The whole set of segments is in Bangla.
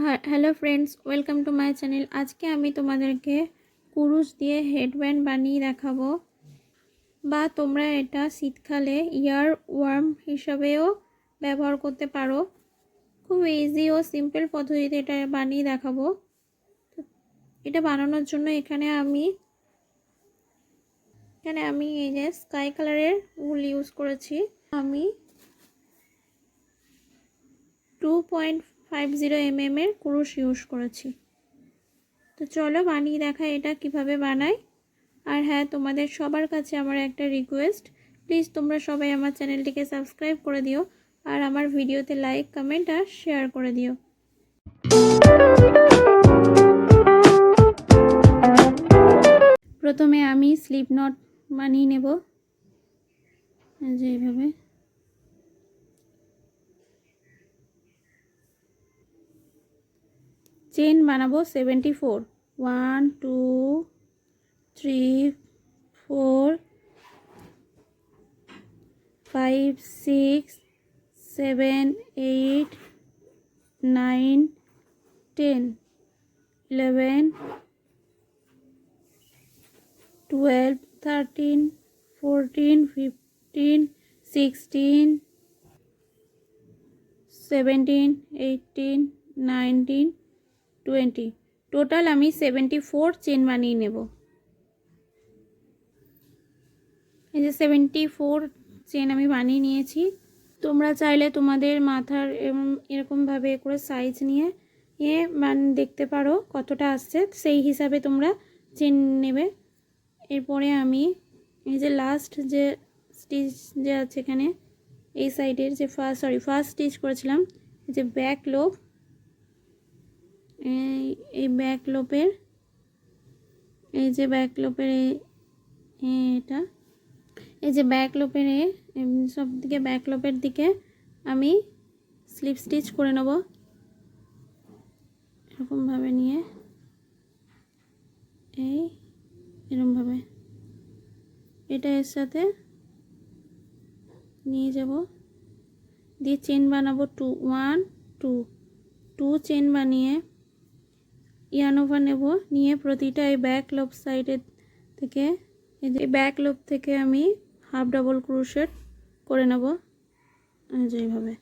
Hello friends, welcome to my channel. आज के आमी तुम्हादेरके कुरुश दिए हेडबैंड बानिए देखाबो बा तोमरा एटा शीतकाले ইয়ার ওয়ার্ম हिसेबेও ব্যবহার করতে পারো। खूब इजी और सिम्पल पद्धतिते এটা বানিয়ে দেখাবো। এটা বানানোর জন্য এখানে আমি এই যে স্কাই কালারের উল ইউজ করেছি। আমি 2.50 mm এর কুরুশ ইউজ করেছি। তো চলো বানিয়ে দেখা এটা কিভাবে বানাই। আর হ্যাঁ, তোমাদের সবার কাছে আমার একটা রিকোয়েস্ট, প্লিজ তোমরা সবাই আমার চ্যানেলটিকে সাবস্ক্রাইব করে দিও আর আমার ভিডিওতে লাইক, কমেন্ট আর শেয়ার করে দিও। প্রথমে আমি স্লিপ নট বানিয়ে নেব, এইভাবে। চেন বানাবো 74, 1 2 3 4 5 6 7 8 9 10 11 12 13 14 15 16 17 18 19 20 টোটাল আমি 74 চেন বানিয়ে নেব। এই যে 74 চেন আমি বানিয়ে নিয়েছি। তোমরা চাইলে তোমাদের মাথার এরকম ভাবে করে সাইজ নিয়ে দেখতে পারো কতটা আসছে, সেই হিসাবে তোমরা চেন নেবে। এরপরে আমি এই যে লাস্ট যে স্টিচ যে আছে এখানে এই সাইডের যে ফার্স্ট স্টিচ করেছিলাম, এই যে ব্যাক লোব, এই ব্যাক লোপের এটা এই যে ব্যাক লোপের সব দিকে ব্যাক লোপের দিকে আমি স্লিপ স্টিচ করে নেব এরকম ভাবে নিয়ে, এরকম ভাবে এটা এর সাথে নিয়ে যাব, দিয়ে চেন বানাবো 1 2 চেন বানিয়ে ইয়ার্ন ওভার নেব, নিয়ে প্রতিটা এই ব্যাক লোব সাইডের থেকে এই ব্যাক লোব থেকে আমি হাফ ডাবল ক্রোশেট করে নেব। এইভাবে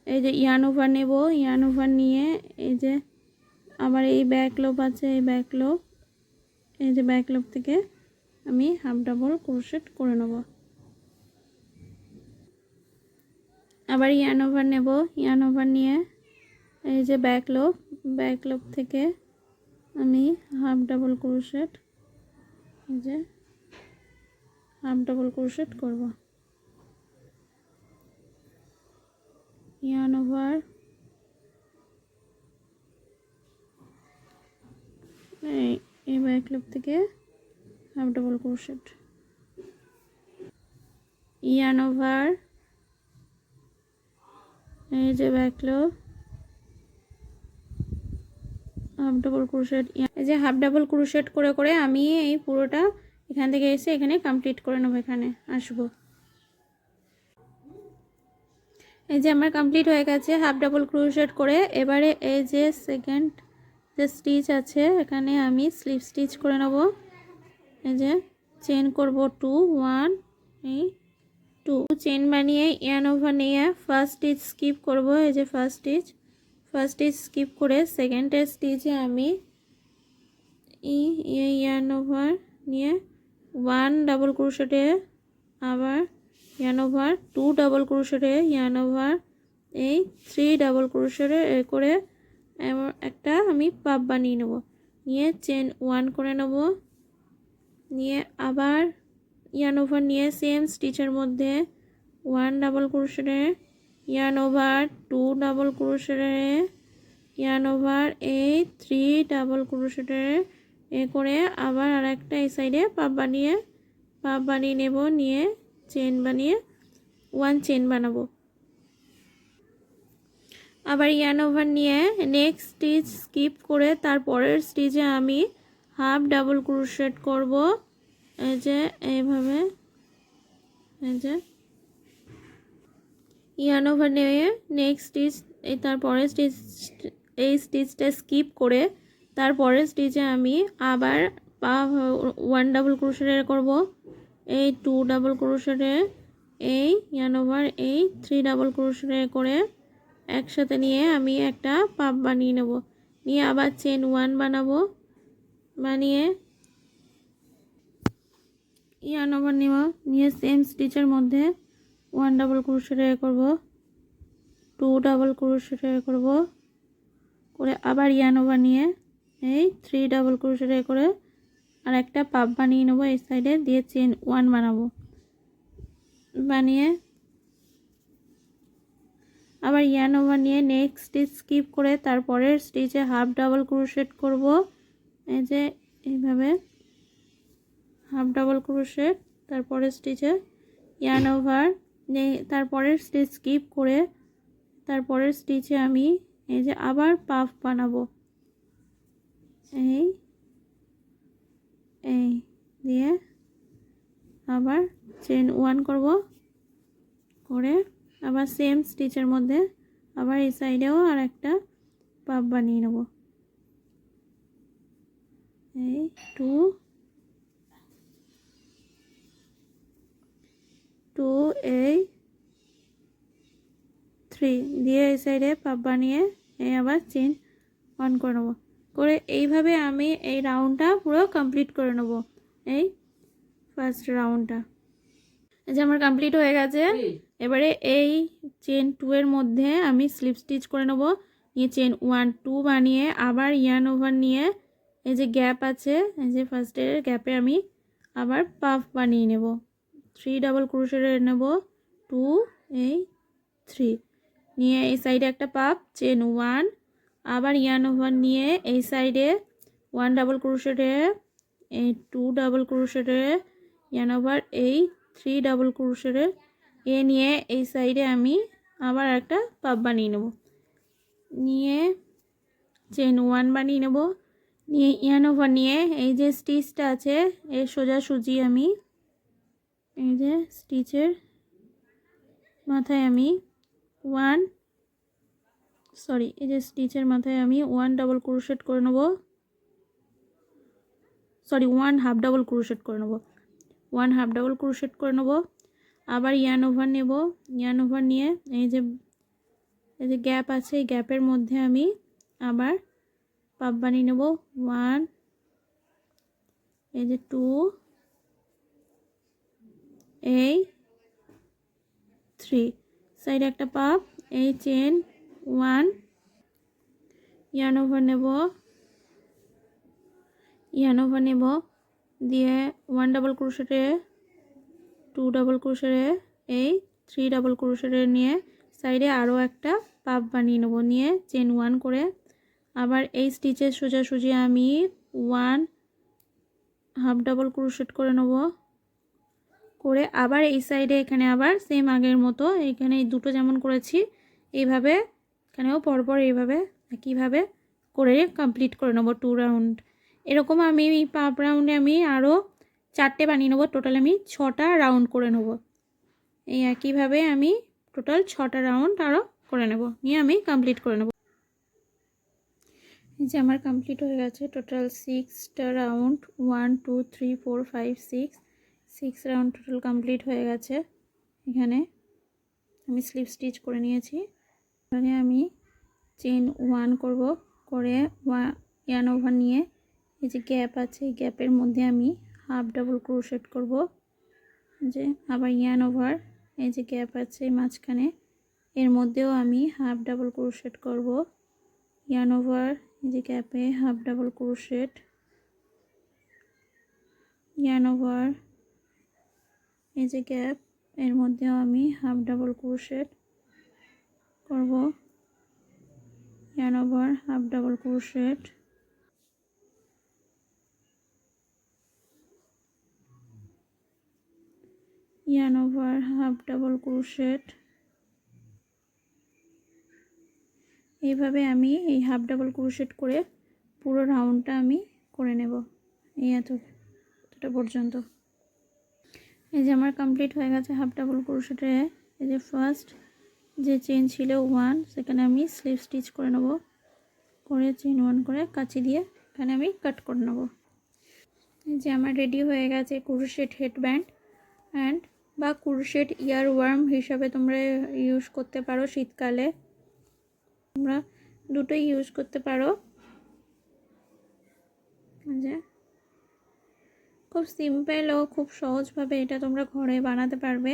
এই যে ইয়ার্ন ওভার নেব, ইয়ার্ন ওভার নিয়ে এই যে আবার এই ব্যাক লোব আছে, এই ব্যাক লোব, এই যে ব্যাক লোব থেকে আমি হাফ ডাবল ক্রোশেট করে নেব। আবার ইয়ার্ন ওভার নেব, ইয়ার্ন ওভার নিয়ে এই যে ব্যাক লোব থেকে আমি হাফ ডাবল ক্রোশেট, এই যে হাফ ডাবল ক্রোশেট করব। ইয়ার্ন ওভার, এই ব্যাক লোব থেকে half double crochet, yarn over, এই যে back lobe, half double crochet. এই যে হাফ ডাবল ক্রোশেট করে করে আমি এই পুরোটা এখান থেকে এসে এখানে কমপ্লিট করে নেব, এখানে আসবো। এই যে আমার কমপ্লিট হয়ে গেছে হাফ ডাবল ক্রোশেট করে। এবারে এই যে সেকেন্ড যে স্টিচ আছে এখানে আমি স্লিপ স্টিচ করে নেব। এই যে চেন করব 2 1 এই 2 চেন বানিয়ে ইয়ার্ন ওভার নিয়ে ফার্স্ট স্টিচ স্কিপ করব। এই যে ফার্স্ট স্টিচ স্কিপ করে সেকেন্ডের স্টিচে আমি ইয়ার্ন ওভার নিয়ে 1 ডাবল ক্রোশেটে আবার ইয়ার্ন ওভার, 2 ডাবল ক্রোশেটে ইয়ার্ন ওভার, এই 3 ডাবল ক্রোশেটে করে একটা আমি পাপ বানিয়ে নেব, নিয়ে চেন 1 করে নেব, নিয়ে আবার ইয়ার্ন ওভার নিয়ে সেম স্টিচের মধ্যে 1 ডাবল ক্রোশেটে ইয়ার্ন ওভার, 2 ডাবল ক্রোশেটে ইয়ার্ন ওভার, এই 3 ডাবল ক্রোশেটে করে আবার আরেকটা এই সাইডে পাপ বানিয়ে নেব, নিয়ে চেন বানিয়ে 1 চেন বানাবো। আবার ইয়ার্ন ওভার নিয়ে নেক্সট স্টিচ স্কিপ করে তারপরের স্টিচে আমি হাফ ডাবল ক্রোশেট করব। এই যে এইভাবে এই যে ইয়ার্ন ওভার নিয়ে নেক্সট স্টিচ এই তারপরের এই স্টিচটা স্কিপ করে তারপরের স্টিচে আমি আবার ওয়ান ডাবল ক্রোশেট করব, এই 2 ডাবল ক্রোশেটে এই ইয়ার্ন ওভার এই 3 ডাবল ক্রোশেট করে একসাথে নিয়ে আমি একটা পাপ বানিয়ে নেব, নিয়ে আবার চেন 1 বানাবো, বানিয়ে ইয়ার্ন ওভার নেব, নিয়ে সেম স্টিচের মধ্যে 1 ডাবল ক্রোশেট করব, 2 ডাবল ক্রোশেট করব, করে আবার ইয়ার্ন ওভার নিয়ে এই 3 ডাবল ক্রোশেট করে আর একটা পাপ বানিয়ে নেব এই সাইডে, দিয়ে চেন 1 বানাবো, বানিয়ে আবার ইয়ার্ন ওভার নিয়ে নেক্সট স্টিচ স্কিপ করে তারপরের স্টিচে হাফ ডাবল ক্রোশেট করব, এই যে এইভাবে হাফ ডাবল ক্রোশেট, তারপরের স্টিচে ইয়ার্ন ওভার, তারপরের স্টিচ স্কিপ করে তারপরের স্টিচে আমি এই যে আবার পাফ বানাবো, এই এই দিয়ে আবার চেন 1 করব, করে আবার সেম স্টিচের মধ্যে আবার এই সাইডেও আর একটা পাপ বানিয়ে নেব, এই 2 2 এই 3 দিয়ে এই সাইডে পাপ বানিয়ে এই আবার চেন 1 করে নেব, করে এইভাবে আমি এই রাউন্ডটা পুরো কমপ্লিট করে নেব, এই ফার্স্ট রাউন্ডটা। এই যে আমার কমপ্লিট হয়ে গেছে। এবারে এই চেন 2 এর মধ্যে আমি স্লিপ স্টিচ করে নেব, নিয়ে চেন 1 2 বানিয়ে আবার ইয়ার্ন ওভার নিয়ে এই যে গ্যাপ আছে এই যে ফার্স্টের গ্যাপে আমি আবার পাফ বানিয়ে নেব, 3 ডাবল ক্রোশেট নেব, 2 এই 3 নিয়ে এই সাইডে একটা পাফ, চেন 1 আবার ইয়ার্ন ওভার নিয়ে এই সাইডে 1 ডাবল ক্রোশেটে এই 2 ডাবল ক্রোশেটে ইয়ার্ন ওভার এই 3 ডাবল ক্রোশেটে নিয়ে এই সাইডে আমি আবার একটা পাপ বানিয়ে নেব, নিয়ে চেন 1 বানিয়ে নেব, নিয়ে ইয়ার্ন ওভার নিয়ে এই যে স্টিচটা আছে এর সোজাসুজি আমি এই যে স্টিচের মাথায় আমি এই যে স্টিচের মাথায় আমি 1 ডাবল ক্রোশেট করে নেব, 1 হাফ ডাবল ক্রোশেট করে নেব, 1 হাফ ডাবল ক্রোশেট করে নেব, আবার ইয়ার্ন ওভার নেব, ইয়ার্ন ওভার নিয়ে এই যে গ্যাপ আছে এই গ্যাপের মধ্যে আমি আবার পাপ বানিয়ে নেব, 1 এই যে 2 এই 3 সাইডে একটা পাপ, এই চেন 1 ইয়ার্ন ওভার নেব, দিয়ে 1 ডাবল ক্রোশেটে 2 ডাবল ক্রোশেটে এই 3 ডাবল ক্রোশেটে নিয়ে সাইডে আরও একটা পাপ বানিয়ে নেব, নিয়ে চেন 1 করে আবার এই স্টিচের সোজাসুজি আমি 1 হাফ ডাবল ক্রোশেট করে নেব, করে আবার এই সাইডে এখানে আবার সেম আগের মতো এখানে এই দুটো যেমন করেছি এইভাবে এখানেও পরপর এইভাবে একইভাবে করে কমপ্লিট করে নেব 2 রাউন্ড। এরকম আমি এই পাপ রাউন্ডে আমি আরও 4টে বানিয়ে নেব, টোটাল আমি 6টা রাউন্ড করে নেব, এই একইভাবে আমি টোটাল 6টা রাউন্ড আরও করে নেব, নিয়ে আমি কমপ্লিট করে নেব। এই যে আমার কমপ্লিট হয়ে গেছে, টোটাল 6টা রাউন্ড 1 2 3 4 5 6 রাউন্ড টোটাল কমপ্লিট হয়ে গেছে। এখানে আমি স্লিপ স্টিচ করে নিয়েছি, এখানে আমি চেন 1 করব, করে ইয়ার্ন ওভার নিয়ে এই যে গ্যাপ আছে এই গ্যাপের মধ্যে আমি হাফ ডাবল ক্রোশেট করব, যে আবার ইয়ার্ন ওভার এই যে গ্যাপ আছে মাঝখানে এর মধ্যেও আমি হাফ ডাবল ক্রোশেট করব, ইয়ার্ন ওভার এই যে গ্যাপে half double crochet, yarn over এই যে গ্যাপ এর মধ্যেও আমি হাফ ডাবল ক্রোশেট করব, yarn over half double crochet, yarn over half double crochet. এইভাবে আমি এই হাফ ডাবল ক্রোশেট করে পুরো রাউন্ডটা আমি করে নেব, এই এতটা পর্যন্ত। এই যে আমার কমপ্লিট হয়ে গেছে হাফ ডাবল ক্রোশেটে। এই যে ফার্স্ট যে চেন ছিল 1 সেখানে আমি স্লিপ স্টিচ করে নেব, করে চেইন 1 করে কাঁচি দিয়ে এখানে আমি কাট করে নেব। এই যে আমার রেডি হয়ে গেছে ক্রোশেট হেডব্যান্ড অ্যান্ড বা ক্রোশেট ইয়ার ওয়ার্ম হিসাবে তোমরা ইউজ করতে পারো। শীতকালে তোমরা দুটোই ইউজ করতে পারো। যে খুব সিম্পল ও খুব সহজভাবে এটা তোমরা ঘরে বানাতে পারবে।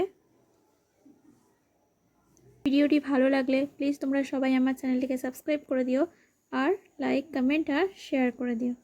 ভিডিওটি ভালো লাগলে প্লিজ তোমরা সবাই আমার চ্যানেলটিকে সাবস্ক্রাইব করে দিও আর লাইক, কমেন্ট আর শেয়ার করে দিও।